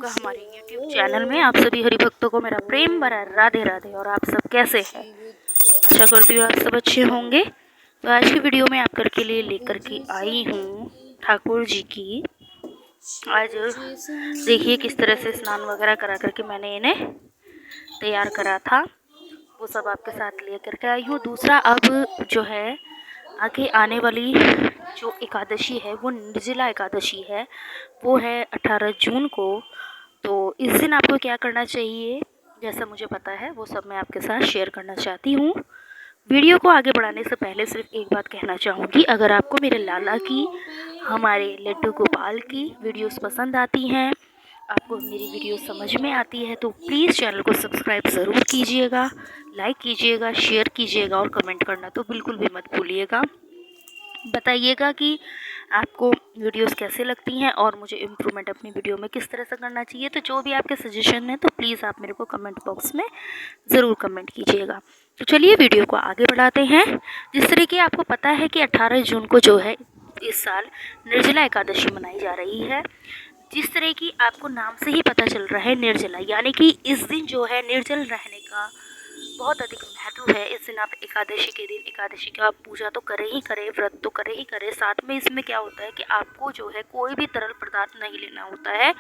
आपका हमारे YouTube channel में। आप सभी हरि भक्तों को मेरा प्रेम भरा राधे राधे। और आप सब कैसे हैं? आशा करती हूँ आप सब अच्छे होंगे। तो आज की वीडियो में आप करके लिए लेकर के आई हूँ ठाकुर जी की। आज देखिए किस तरह से स्नान वगैरह करा करके मैंने इन्हें तैयार करा था, वो सब आपके साथ ले करके आई हूँ। दूसरा, अब जो है आगे आने वाली जो एकादशी है वो निर्जला एकादशी है, वो है 18 जून को। तो इस दिन आपको क्या करना चाहिए, जैसा मुझे पता है वो सब मैं आपके साथ शेयर करना चाहती हूँ। वीडियो को आगे बढ़ाने से पहले सिर्फ एक बात कहना चाहूँगी, अगर आपको मेरे लाला की, हमारे लड्डू गोपाल की वीडियोस पसंद आती हैं, आपको मेरी वीडियो समझ में आती है, तो प्लीज़ चैनल को सब्सक्राइब ज़रूर कीजिएगा, लाइक कीजिएगा, शेयर कीजिएगा और कमेंट करना तो बिल्कुल भी मत भूलिएगा। बताइएगा कि आपको वीडियोस कैसे लगती हैं और मुझे इम्प्रूवमेंट अपनी वीडियो में किस तरह से करना चाहिए। तो जो भी आपके सजेशन है तो प्लीज़ आप मेरे को कमेंट बॉक्स में ज़रूर कमेंट कीजिएगा। तो चलिए वीडियो को आगे बढ़ाते हैं। जिस तरह की आपको पता है कि 18 जून को जो है इस साल निर्जला एकादशी मनाई जा रही है। जिस तरह की आपको नाम से ही पता चल रहा है निर्जला, यानी कि इस दिन जो है निर्जल रहने का बहुत अधिक महत्व है। इस दिन आप एकादशी के दिन एकादशी का पूजा तो करें ही करें, व्रत तो करें ही करें। साथ में इसमें क्या होता है कि आपको जो है कोई भी तरल पदार्थ नहीं लेना होता है।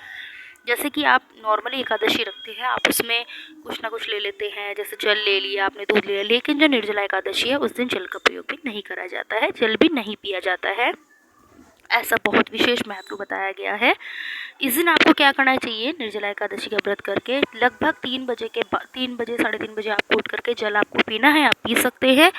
जैसे कि आप नॉर्मली एकादशी रखते हैं, आप उसमें कुछ ना कुछ ले लेते हैं, जैसे जल ले लिया आपने, दूध ले लिया। लेकिन जो निर्जला एकादशी है उस दिन जल का प्रयोग भी नहीं करा जाता है, जल भी नहीं पिया जाता है। ऐसा बहुत विशेष महत्व बताया गया है। इस दिन आपको क्या करना चाहिए, निर्जला एकादशी का व्रत करके लगभग 3 बजे साढ़े 3 बजे आपको उठ करके जल आपको पीना है, आप पी सकते हैं।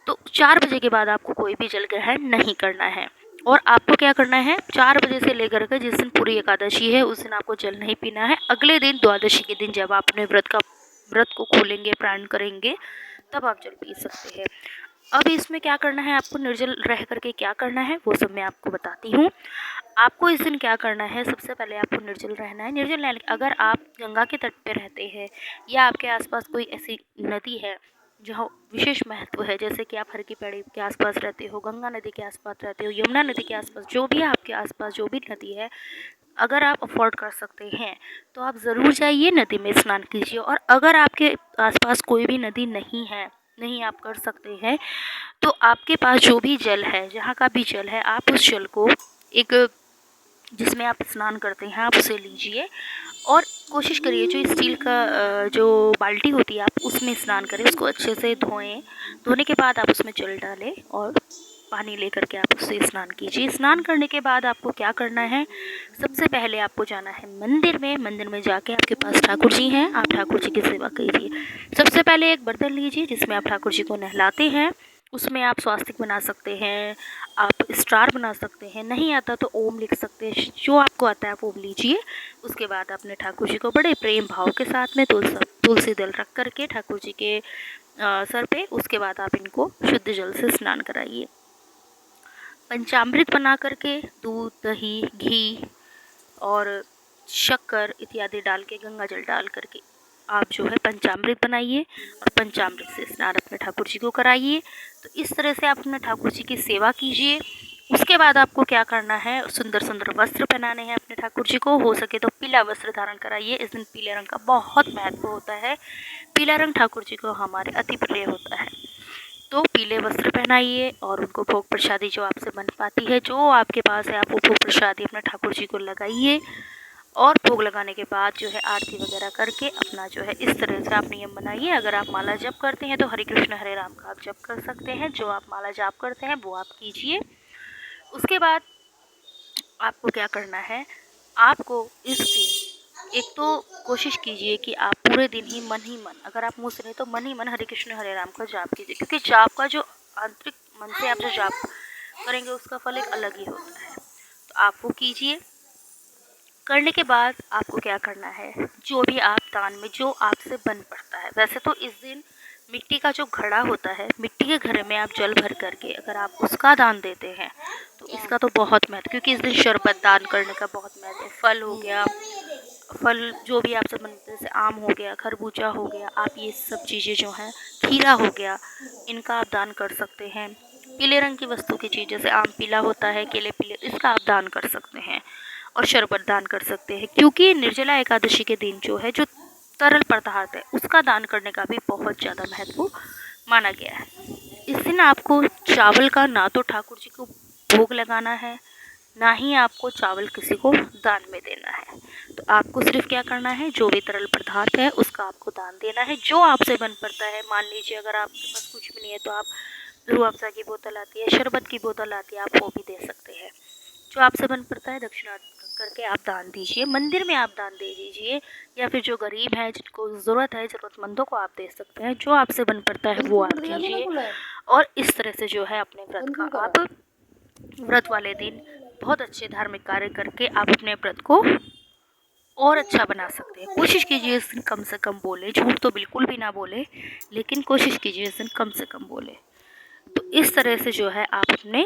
तो 4 बजे के बाद आपको कोई भी जल ग्रहण नहीं करना है। और आपको क्या करना है, 4 बजे से लेकर के जिस दिन पूरी एकादशी है उस दिन आपको जल नहीं पीना है। अगले दिन द्वादशी के दिन जब आप अपने व्रत को खोलेंगे, प्राण करेंगे, तब आप जल पी सकते हैं। अब इसमें क्या करना है, आपको निर्जल रह करके क्या करना है वो सब मैं आपको बताती हूँ। आपको इस दिन क्या करना है, सबसे पहले आपको निर्जल रहना है। निर्जल अगर आप गंगा के तट पे रहते हैं या आपके आसपास कोई ऐसी नदी है जहाँ विशेष महत्व है, जैसे कि आप हर की पैड़ी के आसपास रहते हो, गंगा नदी के आसपास रहते हो, यमुना नदी के आसपास, जो भी आपके आसपास जो भी नदी है, अगर आप अफोर्ड कर सकते हैं तो आप ज़रूर जाइए, नदी में स्नान कीजिए। और अगर आपके आसपास कोई भी नदी नहीं है, नहीं आप कर सकते हैं, तो आपके पास जो भी जल है, जहाँ का भी जल है, आप उस जल को एक जिसमें आप स्नान करते हैं आप उसे लीजिए और कोशिश करिए जो स्टील का जो बाल्टी होती है आप उसमें स्नान करें। उसको अच्छे से धोएं, धोने के बाद आप उसमें जल डालें और पानी लेकर के आप उससे स्नान कीजिए। स्नान करने के बाद आपको क्या करना है, सबसे पहले आपको जाना है मंदिर में। मंदिर में जाके आपके पास ठाकुर जी हैं, आप ठाकुर जी की सेवा कीजिए। सबसे पहले एक बर्तन लीजिए जिसमें आप ठाकुर जी को नहलाते हैं। उसमें आप स्वास्तिक बना सकते हैं, आप स्टार बना सकते हैं, नहीं आता तो ओम लिख सकते हैं, जो आपको आता है वो लीजिए। उसके बाद अपने ठाकुर जी को बड़े प्रेम भाव के साथ में तुलसी दल रख करके ठाकुर जी के सर पे, उसके बाद आप इनको शुद्ध जल से स्नान कराइए। पंचामृत बना करके दूध, दही, घी और शक्कर इत्यादि डाल के, गंगा जल डाल करके आप जो है पंचामृत बनाइए और पंचामृत से स्नान अपने ठाकुर जी को कराइए। तो इस तरह से आप अपने ठाकुर जी की सेवा कीजिए। उसके बाद आपको क्या करना है, सुंदर सुंदर वस्त्र पहनाने हैं अपने ठाकुर जी को। हो सके तो पीला वस्त्र धारण कराइए। इस दिन पीले रंग का बहुत महत्व होता है। पीला रंग ठाकुर जी को हमारे अति प्रिय होता है। तो पीले वस्त्र पहनाइए और उनको भोग प्रसादी जो आपसे बन पाती है, जो आपके पास है, आप वो भोग प्रसादी अपने ठाकुर जी को लगाइए। और भोग लगाने के बाद जो है आरती वगैरह करके अपना जो है इस तरह से आप नियम बनाइए। अगर आप माला जप करते हैं तो हरे कृष्ण हरे राम का आप जप कर सकते हैं, जो आप माला जाप करते हैं वो आप कीजिए। उसके बाद आपको क्या करना है, आपको इस दिन एक तो कोशिश कीजिए कि आप पूरे दिन ही मन, अगर आप मुँह से नहीं तो मन ही मन हरे कृष्ण हरे राम का जाप कीजिए, क्योंकि जाप का जो आंतरिक मन से आप जो जाप करेंगे उसका फल एक अलग ही होता है। तो आप वो कीजिए। करने के बाद आपको क्या करना है, जो भी आप दान में जो आपसे बन पड़ता है, वैसे तो इस दिन मिट्टी का जो घड़ा होता है, मिट्टी के घड़े में आप जल भर करके अगर आप उसका दान देते हैं तो इसका तो बहुत महत्व, क्योंकि इस दिन शरबत दान करने का बहुत महत्व है। फल हो गया, फल जो भी आपसे बनते हैं, जैसे आम हो गया, खरबूजा हो गया, आप ये सब चीज़ें जो हैं, खीरा हो गया, इनका आप दान कर सकते हैं। पीले रंग की वस्तु की चीज़, जैसे आम पीला होता है, केले पीले, इसका आप दान कर सकते हैं। और शरबत दान कर सकते हैं, क्योंकि निर्जला एकादशी के दिन जो है जो तरल पदार्थ है उसका दान करने का भी बहुत ज़्यादा महत्व माना गया है। इस दिन आपको चावल का ना तो ठाकुर जी को भोग लगाना है, ना ही आपको चावल किसी को दान में देना है। तो आपको सिर्फ क्या करना है, जो भी तरल पदार्थ है उसका आपको दान देना है, जो आपसे बन पड़ता है। मान लीजिए अगर आपके पास कुछ भी नहीं है तो आप रूह अफ़ज़ा की बोतल आती है, शरबत की बोतल आती है, आप वो भी दे सकते हैं। जो आपसे बन पड़ता है दक्षिणा करके आप दान दीजिए, मंदिर में आप दान दे दीजिए, या फिर जो गरीब है जिनको ज़रूरत है, ज़रूरतमंदों को आप दे सकते हैं। जो आपसे बन पड़ता है वो आप कीजिए, और इस तरह से जो है अपने व्रत का आप व्रत वाले दिन बहुत अच्छे धार्मिक कार्य करके आप अपने व्रत को और अच्छा बना सकते हैं। कोशिश कीजिए इस दिन कम से कम बोले, झूठ तो बिल्कुल भी ना बोले, लेकिन कोशिश कीजिए इस दिन कम से कम बोले। तो इस तरह से जो है आप अपने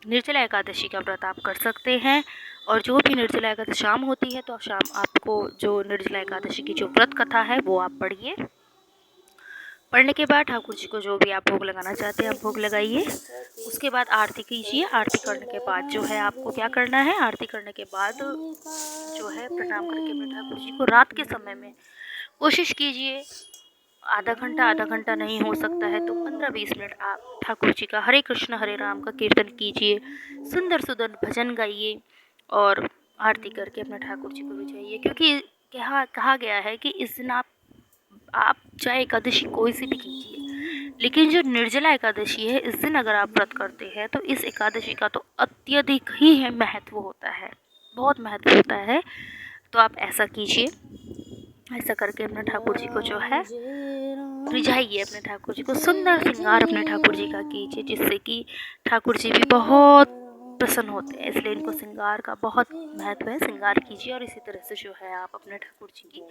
निर्जला एकादशी का व्रत आप कर सकते हैं। और जो भी निर्जला एकादशी शाम होती है तो शाम आपको जो निर्जला एकादशी की जो व्रत कथा है वो आप पढ़िए। पढ़ने के बाद ठाकुर जी को जो भी आप भोग लगाना चाहते हैं आप भोग लगाइए। उसके बाद आरती कीजिए। आरती करने के बाद जो है आपको क्या करना है, आरती करने के बाद जो है प्रणाम करके अपने ठाकुर जी को रात के समय में कोशिश कीजिए, आधा घंटा नहीं हो सकता है तो 15-20 मिनट आप ठाकुर जी का हरे कृष्ण हरे राम का कीर्तन कीजिए, सुंदर सुंदर भजन गाइए और आरती करके अपने ठाकुर जी को रिझाइए। क्योंकि कहा गया है कि इस दिन आप चाहे एकादशी कोई सी भी कीजिए, लेकिन जो निर्जला एकादशी है इस दिन अगर आप व्रत करते हैं तो इस एकादशी का तो अत्यधिक ही है महत्व होता है, बहुत महत्व होता है। तो आप ऐसा कीजिए, ऐसा करके अपने ठाकुर जी को जो है रिझाइए, अपने ठाकुर जी को सुंदर श्रृंगार अपने ठाकुर जी का कीजिए, जिससे कि ठाकुर जी भी बहुत प्रसन्न होते हैं। इसलिए इनको श्रृंगार का बहुत महत्व है, श्रृंगार कीजिए। और इसी तरह से जो है आप अपने ठाकुर जी की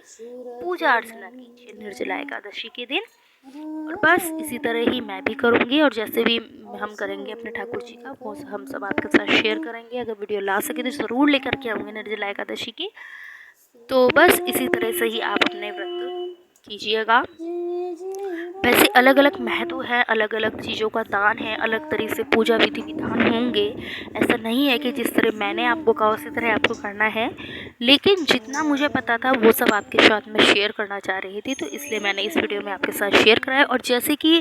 पूजा अर्चना कीजिए निर्जला एकादशी के दिन। और बस इसी तरह ही मैं भी करूँगी, और जैसे भी हम करेंगे अपने ठाकुर जी का वो हम सब आपके साथ शेयर करेंगे। अगर वीडियो ला सके तो ज़रूर लेकर के आऊँगी निर्जला एकादशी की। तो बस इसी तरह से ही आप अपने व्रत कीजिएगा। वैसे अलग अलग महत्व है, अलग अलग चीज़ों का दान है, अलग तरह से पूजा विधि विधान होंगे। ऐसा नहीं है कि जिस तरह मैंने आपको कहा उसी तरह आपको करना है, लेकिन जितना मुझे पता था वो सब आपके साथ में शेयर करना चाह रही थी, तो इसलिए मैंने इस वीडियो में आपके साथ शेयर कराया। और जैसे कि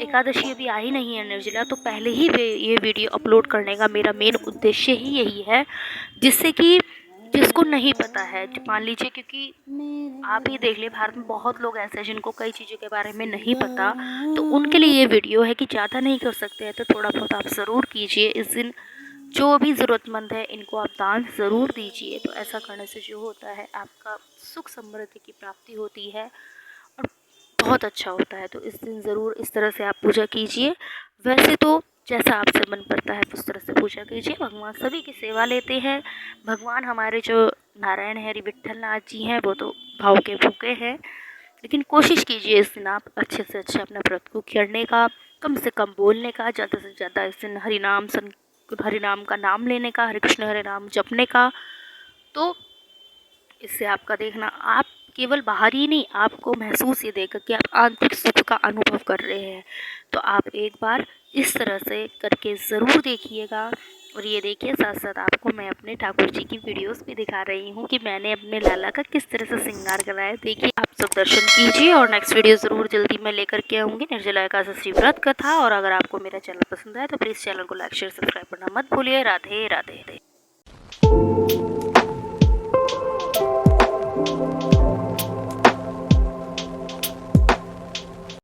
एकादशी अभी आई नहीं है निर्जला, तो पहले ही ये वीडियो अपलोड करने का मेरा मेन उद्देश्य ही यही है, जिससे कि जिसको नहीं पता है, मान लीजिए, क्योंकि आप ही देख लिए भारत में बहुत लोग ऐसे हैं जिनको कई चीज़ों के बारे में नहीं पता, तो उनके लिए ये वीडियो है कि ज़्यादा नहीं कर सकते हैं तो थोड़ा बहुत आप ज़रूर कीजिए। इस दिन जो भी ज़रूरतमंद है इनको आप दान ज़रूर दीजिए। तो ऐसा करने से जो होता है आपका सुख समृद्धि की प्राप्ति होती है और बहुत अच्छा होता है। तो इस दिन ज़रूर इस तरह से आप पूजा कीजिए। वैसे तो जैसा आपसे मन पड़ता है उस तरह से पूजा कीजिए। भगवान सभी की सेवा लेते हैं। भगवान हमारे जो नारायण है, विट्ठल नाथ जी हैं, वो तो भाव के भूखे हैं। लेकिन कोशिश कीजिए इस दिन आप अच्छे से अच्छा अपना व्रत को करने का, कम से कम बोलने का, ज़्यादा से ज़्यादा इस दिन हरिनाम का नाम लेने का, हरे कृष्ण हरे राम जपने का। तो इससे आपका देखना, आप केवल बाहर ही नहीं, आपको महसूस ये देगा कि आप आंतरिक सुख का अनुभव कर रहे हैं। तो आप एक बार इस तरह से करके ज़रूर देखिएगा। और ये देखिए, साथ साथ आपको मैं अपने ठाकुर जी की वीडियोस भी दिखा रही हूँ कि मैंने अपने लाला का किस तरह से श्रृंगार कराया। देखिए, आप सब दर्शन कीजिए। और नेक्स्ट वीडियो ज़रूर जल्दी मैं लेकर के आऊँगी निर्जला एकादशी व्रत कथा। और अगर आपको मेरा चैनल पसंद आए तो प्लीज़ चैनल को लाइक शेयर सब्सक्राइब करना मत भूलिए। राधे राधे।